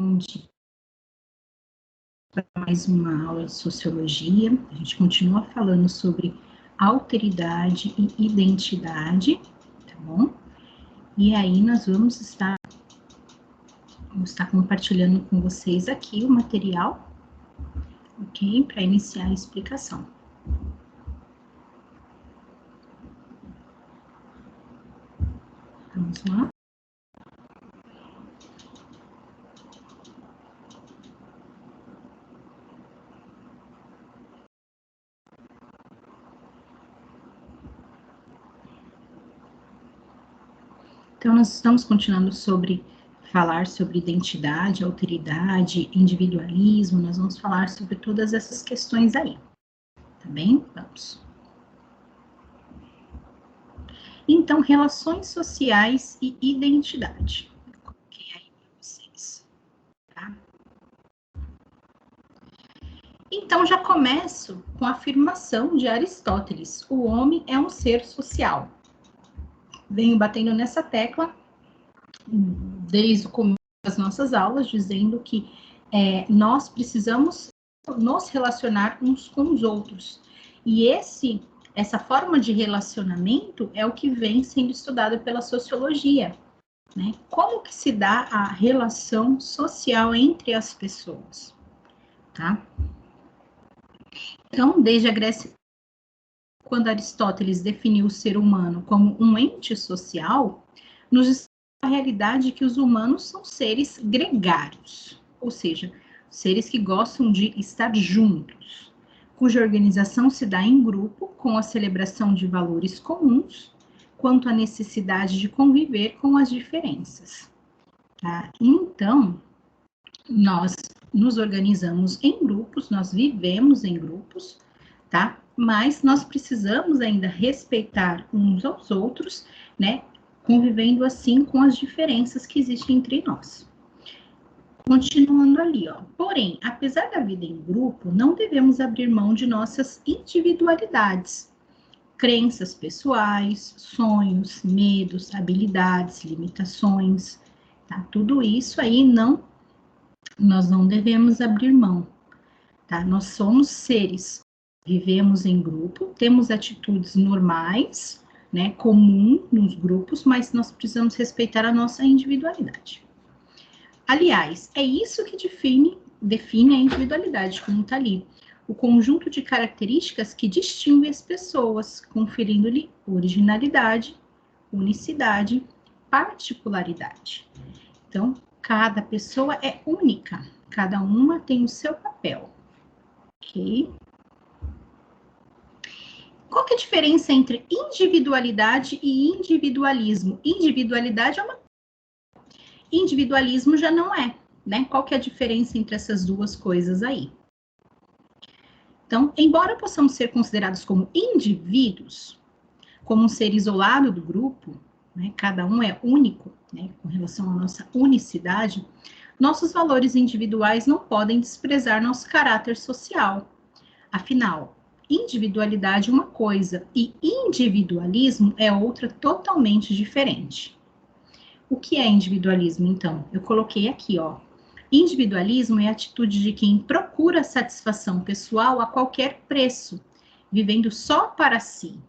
Bom dia. Para mais uma aula de sociologia, a gente continua falando sobre alteridade e identidade, tá bom? E aí nós vamos estar compartilhando com vocês aqui o material, ok? Para iniciar a explicação. Vamos lá. Então, nós estamos continuando falar sobre identidade, alteridade, individualismo, nós vamos falar sobre todas essas questões aí, tá bem? Vamos. Então, relações sociais e identidade. Eu coloquei aí para vocês, tá? Então, já começo com a afirmação de Aristóteles: o homem é um ser social. Venho batendo nessa tecla desde o começo das nossas aulas, dizendo que nós precisamos nos relacionar uns com os outros. E essa forma de relacionamento é o que vem sendo estudado pela sociologia, né? Como que se dá a relação social entre as pessoas, tá? Então, desde a Grécia, quando Aristóteles definiu o ser humano como um ente social, nos diz a realidade que os humanos são seres gregários, ou seja, seres que gostam de estar juntos, cuja organização se dá em grupo, com a celebração de valores comuns, quanto à necessidade de conviver com as diferenças. Tá? Então, nós nos organizamos em grupos, nós vivemos em grupos, tá? Mas nós precisamos ainda respeitar uns aos outros, né? Convivendo assim com as diferenças que existem entre nós. Continuando ali, ó. Porém, apesar da vida em grupo, não devemos abrir mão de nossas individualidades, crenças pessoais, sonhos, medos, habilidades, limitações, tá? Tudo isso aí nós não devemos abrir mão, tá? Nós somos seres, vivemos em grupo, temos atitudes normais, né, comum nos grupos, mas nós precisamos respeitar a nossa individualidade. Aliás, é isso que define a individualidade, como está ali. O conjunto de características que distingue as pessoas, conferindo-lhe originalidade, unicidade, particularidade. Então, cada pessoa é única, cada uma tem o seu papel, ok? Qual que é a diferença entre individualidade e individualismo? Individualidade é uma... Individualismo já não é, né? Qual que é a diferença entre essas duas coisas aí? Então, embora possamos ser considerados como indivíduos, como um ser isolado do grupo, né? Cada um é único, né? Com relação à nossa unicidade, nossos valores individuais não podem desprezar nosso caráter social. Afinal, individualidade é uma coisa e individualismo é outra totalmente diferente. O que é individualismo, então? Eu coloquei aqui, ó. Individualismo é a atitude de quem procura satisfação pessoal a qualquer preço, vivendo só para si,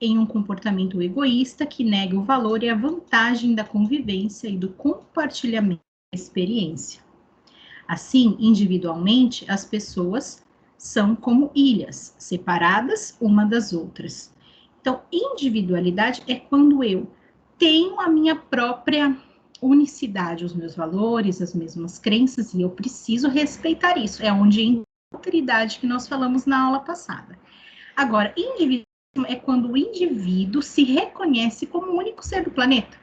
em um comportamento egoísta que nega o valor e a vantagem da convivência e do compartilhamento da experiência. Assim, individualmente, as pessoas são como ilhas, separadas uma das outras. Então, individualidade é quando eu tenho a minha própria unicidade, os meus valores, as mesmas crenças, e eu preciso respeitar isso. É onde entra a alteridade que nós falamos na aula passada. Agora, individualismo é quando o indivíduo se reconhece como o único ser do planeta,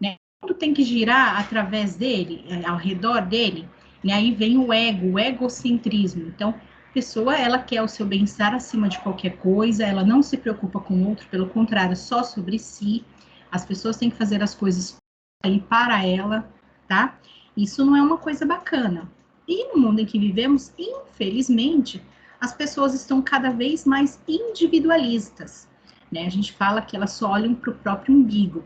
né? Tudo tem que girar através dele, ao redor dele, e aí vem o ego, o egocentrismo. Então, a pessoa, ela quer o seu bem-estar acima de qualquer coisa, ela não se preocupa com o outro, pelo contrário, só sobre si. As pessoas têm que fazer as coisas aí para ela, tá? Isso não é uma coisa bacana. E no mundo em que vivemos, infelizmente, as pessoas estão cada vez mais individualistas, né? A gente fala que elas só olham para o próprio umbigo.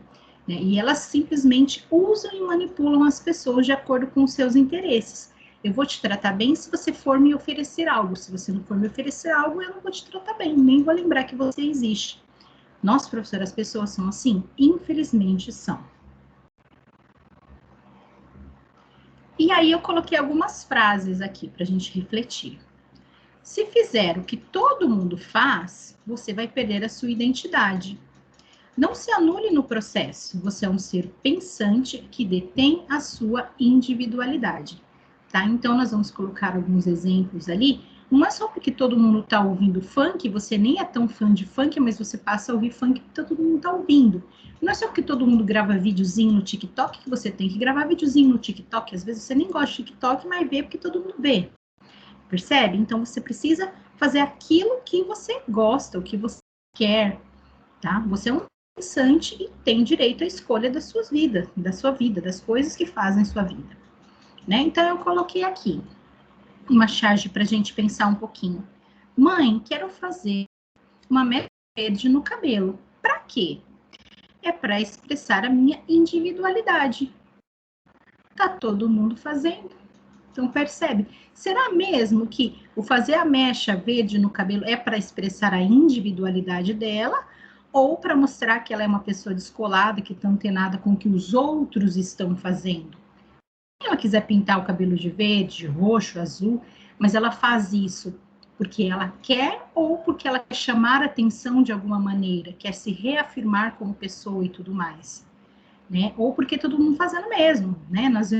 né? E elas simplesmente usam e manipulam as pessoas de acordo com os seus interesses. Eu vou te tratar bem se você for me oferecer algo. Se você não for me oferecer algo, eu não vou te tratar bem, nem vou lembrar que você existe. Nossa, professora, as pessoas são assim? Infelizmente são. E aí eu coloquei algumas frases aqui para a gente refletir. Se fizer o que todo mundo faz, você vai perder a sua identidade. Não se anule no processo. Você é um ser pensante que detém a sua individualidade. Tá? Então, nós vamos colocar alguns exemplos ali. Não é só porque todo mundo está ouvindo funk, você nem é tão fã de funk, mas você passa a ouvir funk porque todo mundo está ouvindo. Não é só porque todo mundo grava videozinho no TikTok que você tem que gravar videozinho no TikTok. Às vezes você nem gosta de TikTok, mas vê porque todo mundo vê. Percebe? Então, você precisa fazer aquilo que você gosta, o que você quer, tá? Você é um pensante e tem direito à escolha da sua vida, das coisas que fazem sua vida, né? Então, eu coloquei aqui uma charge para a gente pensar um pouquinho. Mãe, quero fazer uma mecha verde no cabelo. Para quê? É para expressar a minha individualidade. Tá todo mundo fazendo. Então, percebe? Será mesmo que o fazer a mecha verde no cabelo é para expressar a individualidade dela ou para mostrar que ela é uma pessoa descolada, que está antenada com o que os outros estão fazendo? Se ela quiser pintar o cabelo de verde, roxo, azul, mas ela faz isso porque ela quer ou porque ela quer chamar a atenção de alguma maneira, quer se reafirmar como pessoa e tudo mais, né? Ou porque todo mundo fazendo mesmo, né? Nós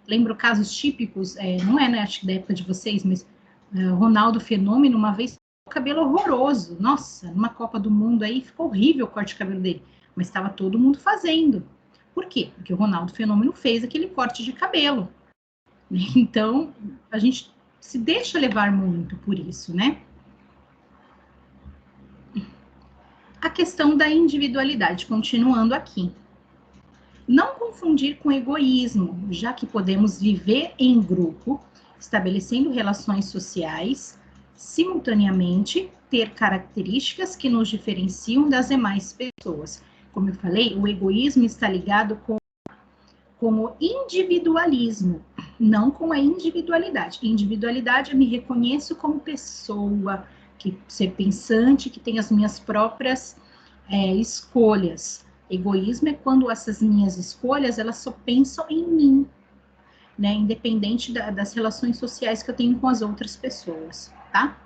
lembro casos típicos, não é, né, acho que da época de vocês, mas Ronaldo Fenômeno, uma vez, o cabelo horroroso, nossa, numa Copa do Mundo aí, ficou horrível o corte de cabelo dele, mas estava todo mundo fazendo. Por quê? Porque o Ronaldo Fenômeno fez aquele corte de cabelo. Então, a gente se deixa levar muito por isso, né? A questão da individualidade, continuando aqui. Não confundir com egoísmo, já que podemos viver em grupo, estabelecendo relações sociais, simultaneamente ter características que nos diferenciam das demais pessoas. Como eu falei, o egoísmo está ligado com o individualismo, não com a individualidade. Individualidade, eu me reconheço como pessoa, que ser pensante, que tem as minhas próprias escolhas. Egoísmo é quando essas minhas escolhas, elas só pensam em mim, né? Independente das relações sociais que eu tenho com as outras pessoas, tá?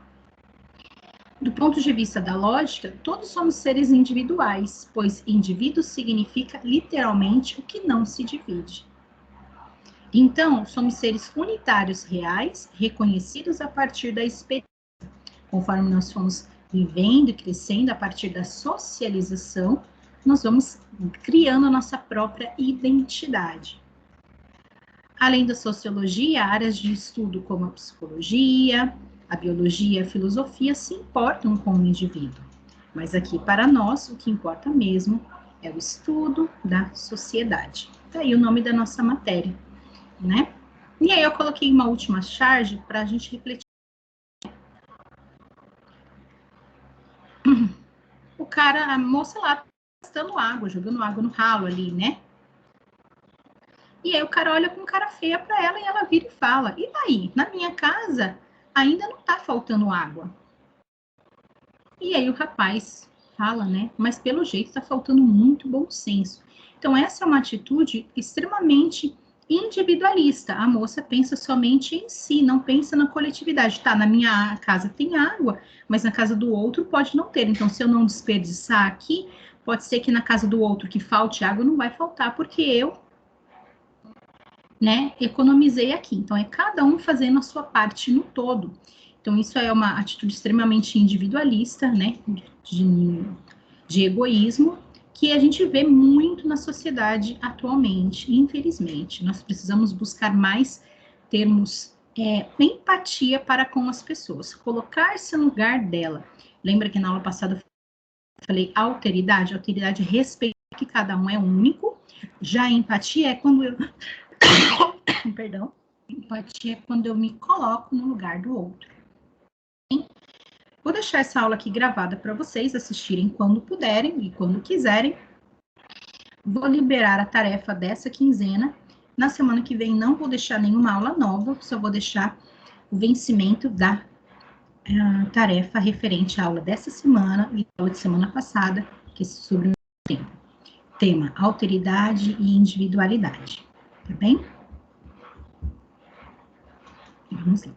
Do ponto de vista da lógica, todos somos seres individuais, pois indivíduo significa literalmente o que não se divide. Então, somos seres unitários reais, reconhecidos a partir da experiência, conforme nós fomos vivendo e crescendo a partir da socialização, nós vamos criando a nossa própria identidade. Além da sociologia, áreas de estudo como a psicologia, a biologia e a filosofia se importam com o indivíduo. Mas aqui, para nós, o que importa mesmo é o estudo da sociedade. Daí o nome da nossa matéria, né? E aí eu coloquei uma última charge para a gente refletir. O cara, a moça lá, gastando água, jogando água no ralo ali, né? E aí o cara olha com cara feia para ela e ela vira e fala: e daí? Na minha casa ainda não tá faltando água. E aí o rapaz fala, né? Mas pelo jeito tá faltando muito bom senso. Então essa é uma atitude extremamente individualista. A moça pensa somente em si, não pensa na coletividade. Tá, na minha casa tem água, mas na casa do outro pode não ter. Então se eu não desperdiçar aqui, pode ser que na casa do outro que falte água, não vai faltar, porque eu, né, economizei aqui. Então, é cada um fazendo a sua parte no todo. Então, isso é uma atitude extremamente individualista, né, de egoísmo, que a gente vê muito na sociedade atualmente, infelizmente. Nós precisamos buscar mais termos empatia para com as pessoas, colocar-se no lugar dela. Lembra que na aula passada eu falei alteridade? Alteridade é respeitar que cada um é único. Já a empatia é quando eu perdão, empatia é quando eu me coloco no lugar do outro. Vou deixar essa aula aqui gravada para vocês assistirem quando puderem e quando quiserem. Vou liberar a tarefa dessa quinzena. Na semana que vem não vou deixar nenhuma aula nova, só vou deixar o vencimento da tarefa referente à aula dessa semana e à aula de semana passada, que é sobre o tema alteridade e individualidade. Tá bem? Vamos lá.